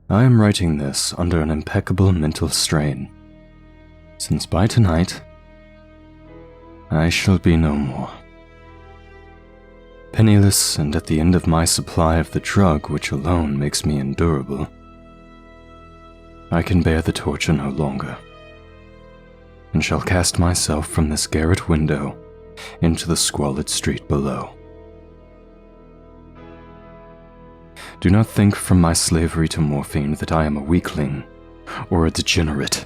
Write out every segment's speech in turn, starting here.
I am writing this under an impeccable mental strain, since by tonight, I shall be no more. Penniless and at the end of my supply of the drug which alone makes me endurable, I can bear the torture no longer, and shall cast myself from this garret window into the squalid street below. Do not think from my slavery to morphine that I am a weakling or a degenerate.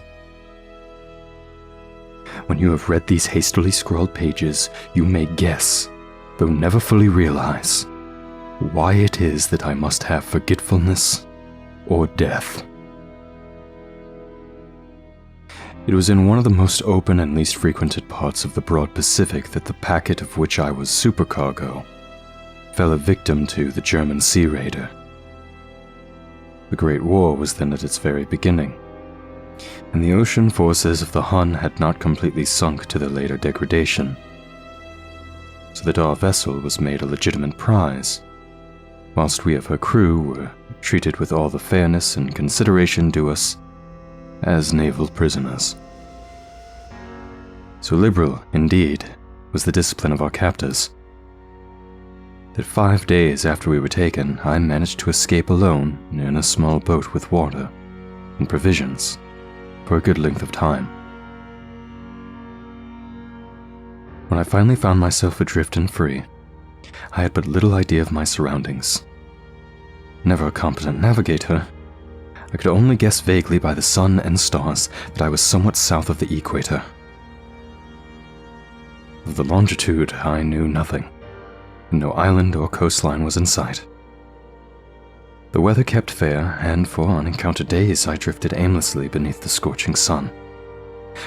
When you have read these hastily scrawled pages, you may guess, though never fully realize, why it is that I must have forgetfulness or death. It was in one of the most open and least frequented parts of the broad Pacific that the packet of which I was supercargo fell a victim to the German sea raider. The Great War was then at its very beginning, and the ocean forces of the Hun had not completely sunk to their later degradation, so that our vessel was made a legitimate prize, whilst we of her crew were treated with all the fairness and consideration due us as naval prisoners. So liberal, indeed, was the discipline of our captors, that 5 days after we were taken, I managed to escape alone in a small boat with water and provisions for a good length of time. When I finally found myself adrift and free, I had but little idea of my surroundings. Never a competent navigator, I could only guess vaguely by the sun and stars that I was somewhat south of the equator. Of the longitude, I knew nothing. No island or coastline was in sight. The weather kept fair, and for unencountered days I drifted aimlessly beneath the scorching sun,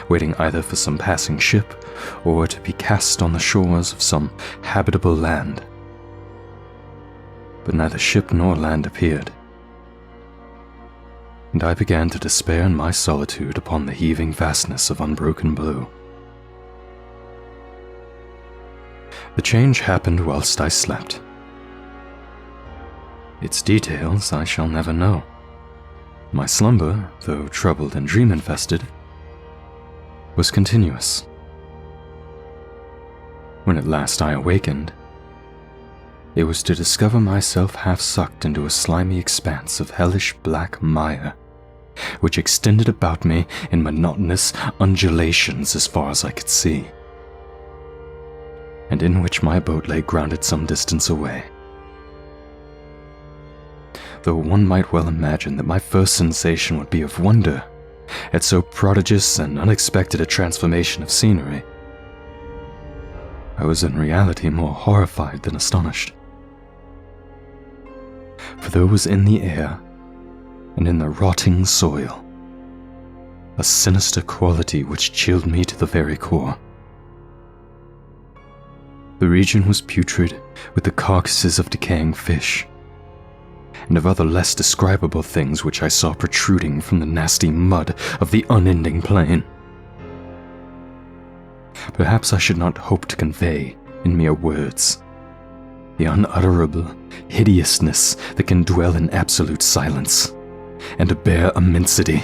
waiting either for some passing ship or to be cast on the shores of some habitable land. But neither ship nor land appeared, and I began to despair in my solitude upon the heaving vastness of unbroken blue. The change happened whilst I slept. Its details I shall never know. My slumber, though troubled and dream-infested, was continuous. When at last I awakened, it was to discover myself half sucked into a slimy expanse of hellish black mire, which extended about me in monotonous undulations as far as I could see, and in which my boat lay grounded some distance away. Though one might well imagine that my first sensation would be of wonder at so prodigious and unexpected a transformation of scenery, I was in reality more horrified than astonished. For there was in the air, and in the rotting soil, a sinister quality which chilled me to the very core. The region was putrid with the carcasses of decaying fish, and of other less describable things which I saw protruding from the nasty mud of the unending plain. Perhaps I should not hope to convey, in mere words, the unutterable hideousness that can dwell in absolute silence and a bare immensity.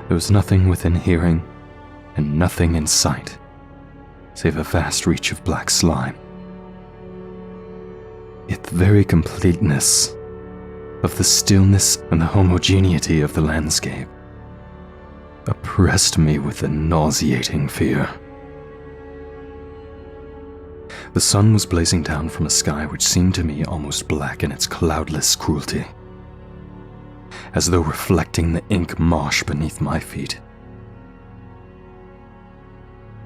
There was nothing within hearing and nothing in sight, save a vast reach of black slime. Yet the very completeness of the stillness and the homogeneity of the landscape oppressed me with a nauseating fear. The sun was blazing down from a sky which seemed to me almost black in its cloudless cruelty, as though reflecting the ink marsh beneath my feet.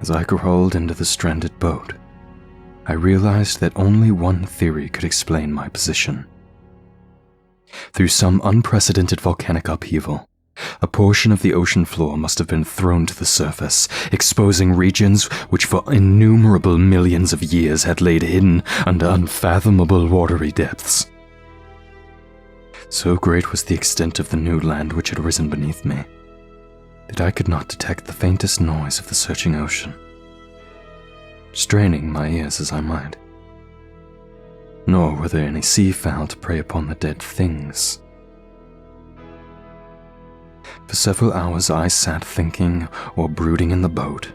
As I crawled into the stranded boat, I realized that only one theory could explain my position. Through some unprecedented volcanic upheaval, a portion of the ocean floor must have been thrown to the surface, exposing regions which for innumerable millions of years had laid hidden under unfathomable watery depths. So great was the extent of the new land which had risen beneath me, that I could not detect the faintest noise of the searching ocean, straining my ears as I might. nor were there any seafowl to prey upon the dead things. For several hours I sat thinking or brooding in the boat,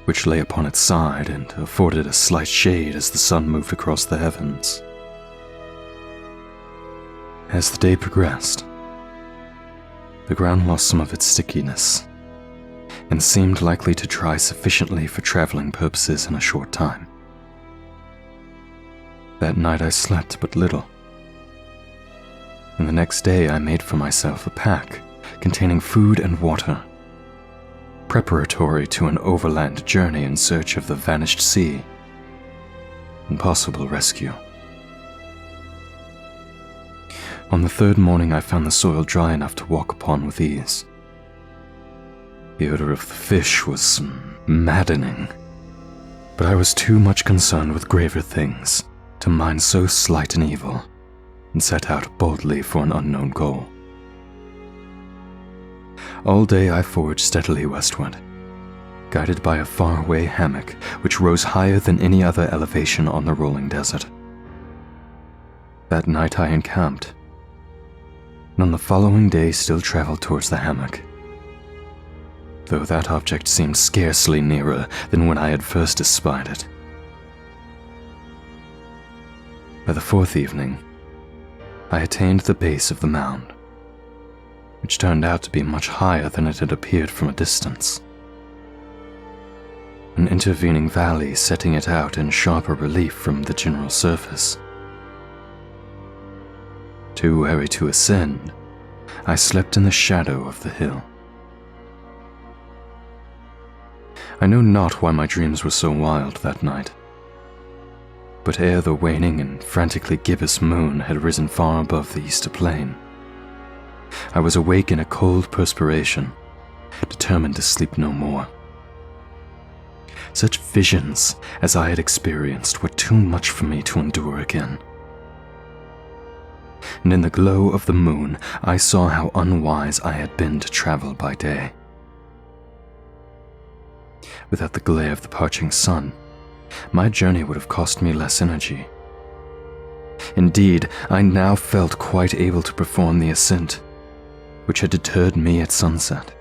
which lay upon its side and afforded a slight shade as the sun moved across the heavens. As the day progressed, the ground lost some of its stickiness and seemed likely to dry sufficiently for traveling purposes in a short time. That night I slept but little, and the next day I made for myself a pack containing food and water, preparatory to an overland journey in search of the vanished sea and possible rescue. On the third morning I found the soil dry enough to walk upon with ease. The odor of the fish was maddening, but I was too much concerned with graver things to mind so slight an evil, and set out boldly for an unknown goal. All day I forged steadily westward, guided by a faraway hammock which rose higher than any other elevation on the rolling desert. That night I encamped, and on the following day still traveled towards the hammock, though that object seemed scarcely nearer than when I had first espied it. By the fourth evening, I attained the base of the mound, which turned out to be much higher than it had appeared from a distance, an intervening valley setting it out in sharper relief from the general surface. Too weary to ascend, I slept in the shadow of the hill. I know not why my dreams were so wild that night, but ere the waning and frantically gibbous moon had risen far above the easter plain, I was awake in a cold perspiration, determined to sleep no more. Such visions as I had experienced were too much for me to endure again. And in the glow of the moon, I saw how unwise I had been to travel by day. Without the glare of the parching sun, my journey would have cost me less energy. Indeed, I now felt quite able to perform the ascent, which had deterred me at sunset.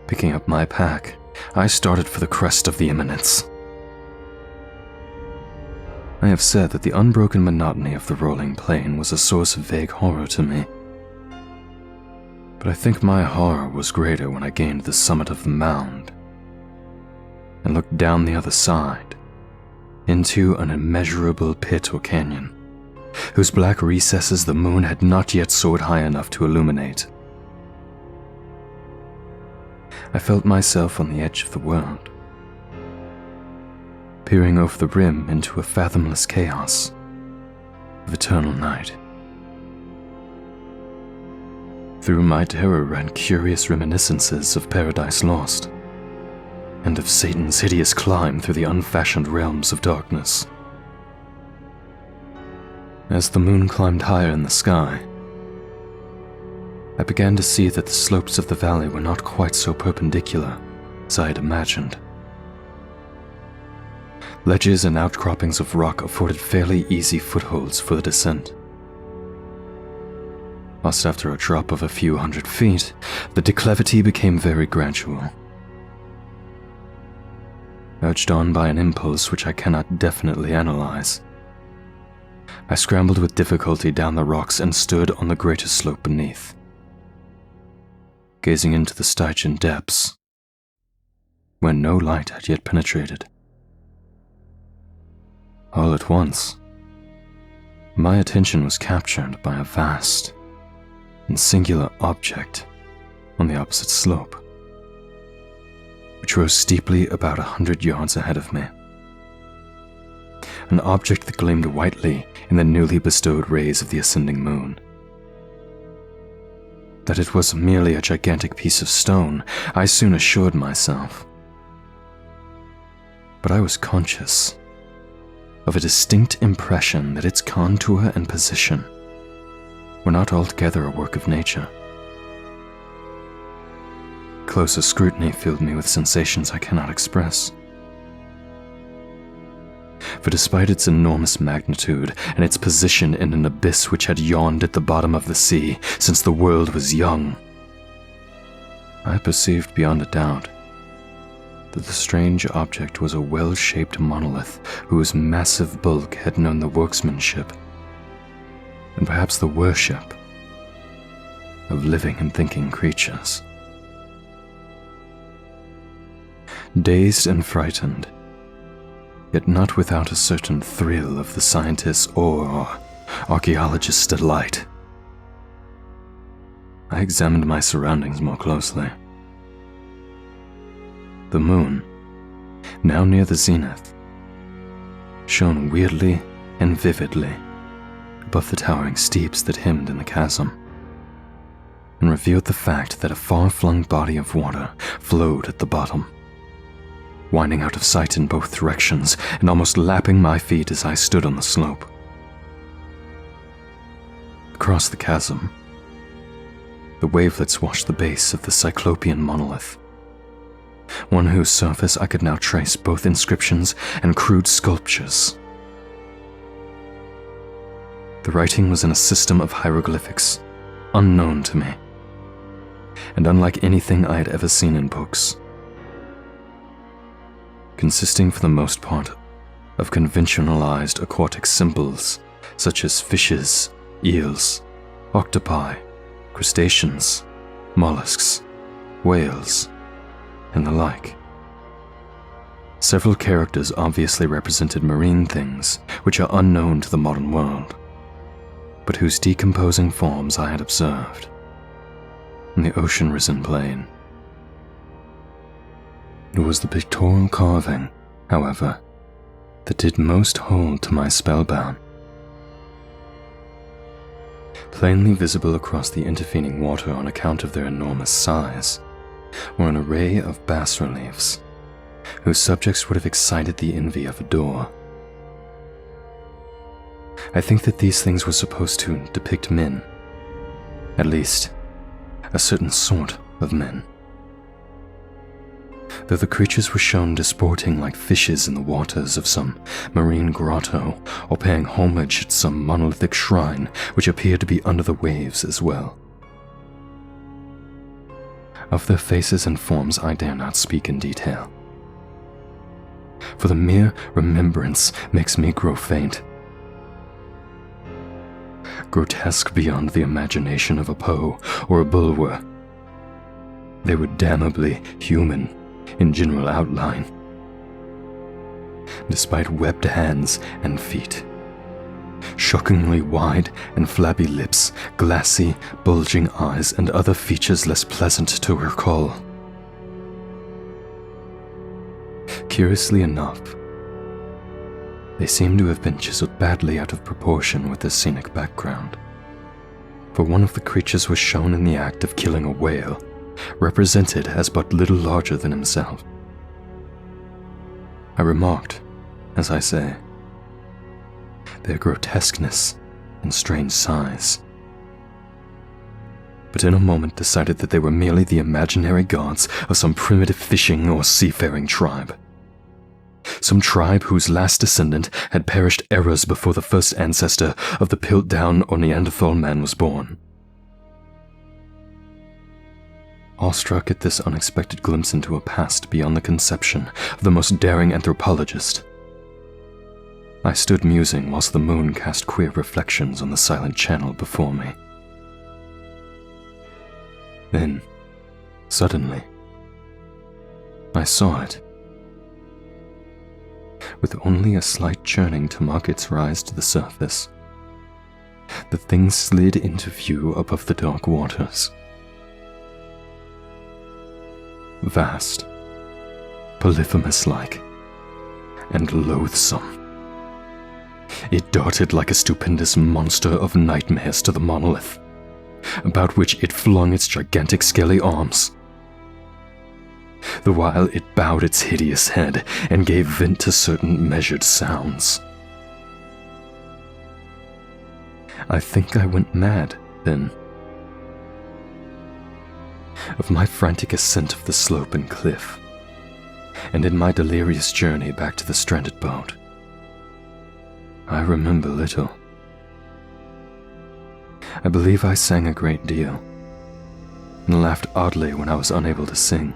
Picking up my pack, I started for the crest of the eminence. I have said that the unbroken monotony of the rolling plain was a source of vague horror to me, but I think my horror was greater when I gained the summit of the mound and looked down the other side into an immeasurable pit or canyon, whose black recesses the moon had not yet soared high enough to illuminate. I felt myself on the edge of the world, peering over the rim into a fathomless chaos of eternal night. Through my terror ran curious reminiscences of Paradise Lost, and of Satan's hideous climb through the unfashioned realms of darkness. As the moon climbed higher in the sky, I began to see that the slopes of the valley were not quite so perpendicular as I had imagined. Ledges and outcroppings of rock afforded fairly easy footholds for the descent. Whilst after a drop of a few hundred feet, the declivity became very gradual. Urged on by an impulse which I cannot definitely analyze, I scrambled with difficulty down the rocks and stood on the greater slope beneath, gazing into the Stygian depths, where no light had yet penetrated. All at once, my attention was captured by a vast and singular object on the opposite slope, which rose steeply about 100 yards ahead of me. An object that gleamed whitely in the newly bestowed rays of the ascending moon. That it was merely a gigantic piece of stone, I soon assured myself. But I was conscious of a distinct impression that its contour and position were not altogether a work of nature. Closer scrutiny filled me with sensations I cannot express. For despite its enormous magnitude and its position in an abyss which had yawned at the bottom of the sea since the world was young, I perceived beyond a doubt that the strange object was a well-shaped monolith whose massive bulk had known the workmanship and perhaps the worship of living and thinking creatures. Dazed and frightened, yet not without a certain thrill of the scientist's awe or archaeologist's delight, I examined my surroundings more closely. The moon, now near the zenith, shone weirdly and vividly above the towering steeps that hemmed in the chasm, and revealed the fact that a far-flung body of water flowed at the bottom, winding out of sight in both directions and almost lapping my feet as I stood on the slope. Across the chasm, the wavelets washed the base of the cyclopean monolith, one whose surface I could now trace both inscriptions and crude sculptures. The writing was in a system of hieroglyphics unknown to me, and unlike anything I had ever seen in books, consisting for the most part of conventionalized aquatic symbols such as fishes, eels, octopi, crustaceans, mollusks, whales, and the like. Several characters obviously represented marine things which are unknown to the modern world, but whose decomposing forms I had observed in the ocean-risen plain. It was the pictorial carving, however, that did most hold to my spellbound. Plainly visible across the intervening water on account of their enormous size were an array of bas-reliefs, whose subjects would have excited the envy of a Dor. I think that these things were supposed to depict men, at least a certain sort of men. Though the creatures were shown disporting like fishes in the waters of some marine grotto or paying homage at some monolithic shrine which appeared to be under the waves as well. Of their faces and forms I dare not speak in detail, for the mere remembrance makes me grow faint. Grotesque beyond the imagination of a Poe or a Bulwer, they were damnably human in general outline, despite webbed hands and feet, shockingly wide and flabby lips, glassy, bulging eyes, and other features less pleasant to recall. Curiously enough, they seem to have been chiseled badly out of proportion with the scenic background, for one of the creatures was shown in the act of killing a whale, represented as but little larger than himself. I remarked, as I say, their grotesqueness and strange size, but in a moment decided that they were merely the imaginary gods of some primitive fishing or seafaring tribe. Some tribe whose last descendant had perished eras before the first ancestor of the Piltdown or Neanderthal man was born. Awestruck at this unexpected glimpse into a past beyond the conception of the most daring anthropologist, I stood musing whilst the moon cast queer reflections on the silent channel before me. Then, suddenly, I saw it. With only a slight churning to mark its rise to the surface, the thing slid into view above the dark waters. Vast, polyphemus-like, and loathsome. It darted like a stupendous monster of nightmares to the monolith, about which it flung its gigantic scaly arms, the while it bowed its hideous head and gave vent to certain measured sounds. I think I went mad then. Of my frantic ascent of the slope and cliff, and in my delirious journey back to the stranded boat, I remember little. I believe I sang a great deal, and laughed oddly when I was unable to sing.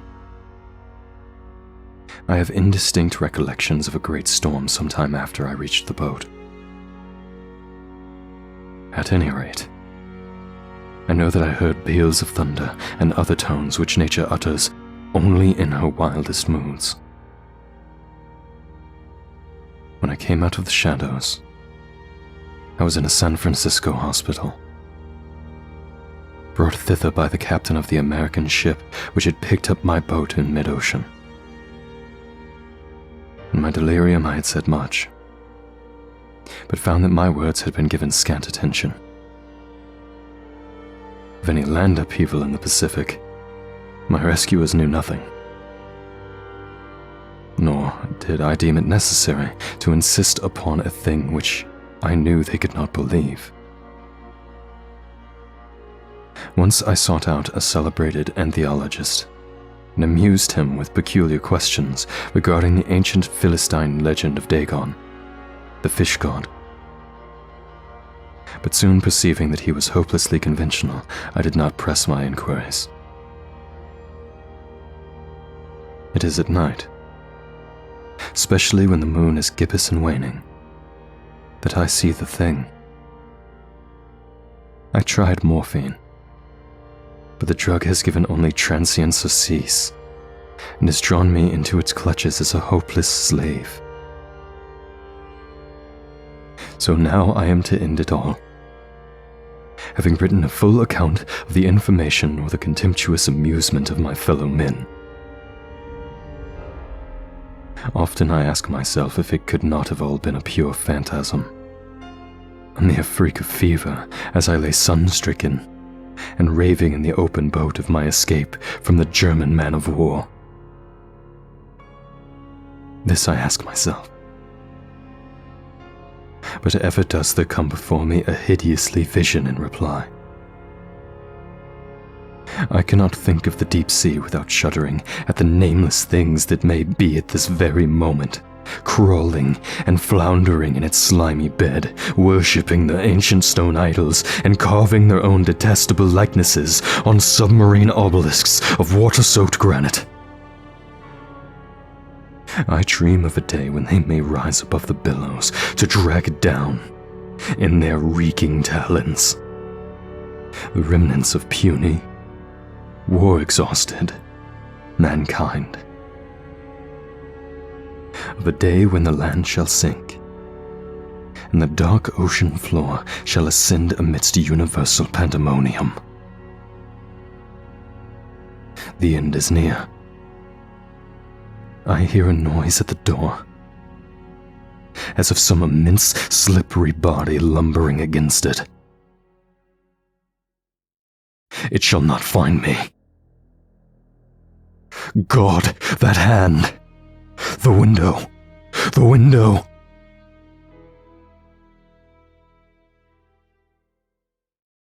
I have indistinct recollections of a great storm sometime after I reached the boat. At any rate, I know that I heard peals of thunder and other tones which nature utters only in her wildest moods. When I came out of the shadows, I was in a San Francisco hospital, brought thither by the captain of the American ship which had picked up my boat in mid-ocean. In my delirium I had said much, but found that my words had been given scant attention. Of any land upheaval in the Pacific, my rescuers knew nothing. Nor did I deem it necessary to insist upon a thing which I knew they could not believe. Once I sought out a celebrated entheologist and amused him with peculiar questions regarding the ancient Philistine legend of Dagon, the fish god. But soon perceiving that he was hopelessly conventional, I did not press my inquiries. It is at night, especially when the moon is gibbous and waning, that I see the thing. I tried morphine, but the drug has given only transient surcease, and has drawn me into its clutches as a hopeless slave. So now I am to end it all, having written a full account of the information or the contemptuous amusement of my fellow men. Often I ask myself if it could not have all been a pure phantasm, a mere freak of fever as I lay sun-stricken and raving in the open boat of my escape from the German man-of-war. This I ask myself. But ever does there come before me a hideously vision in reply. I cannot think of the deep sea without shuddering at the nameless things that may be at this very moment, crawling and floundering in its slimy bed, worshipping the ancient stone idols and carving their own detestable likenesses on submarine obelisks of water-soaked granite. I dream of a day when they may rise above the billows to drag it down in their reeking talons, the remnants of puny, war-exhausted mankind. Of a day when the land shall sink, and the dark ocean floor shall ascend amidst universal pandemonium. The end is near. I hear a noise at the door, as of some immense, slippery body lumbering against it. It shall not find me. God, that hand! The window! The window!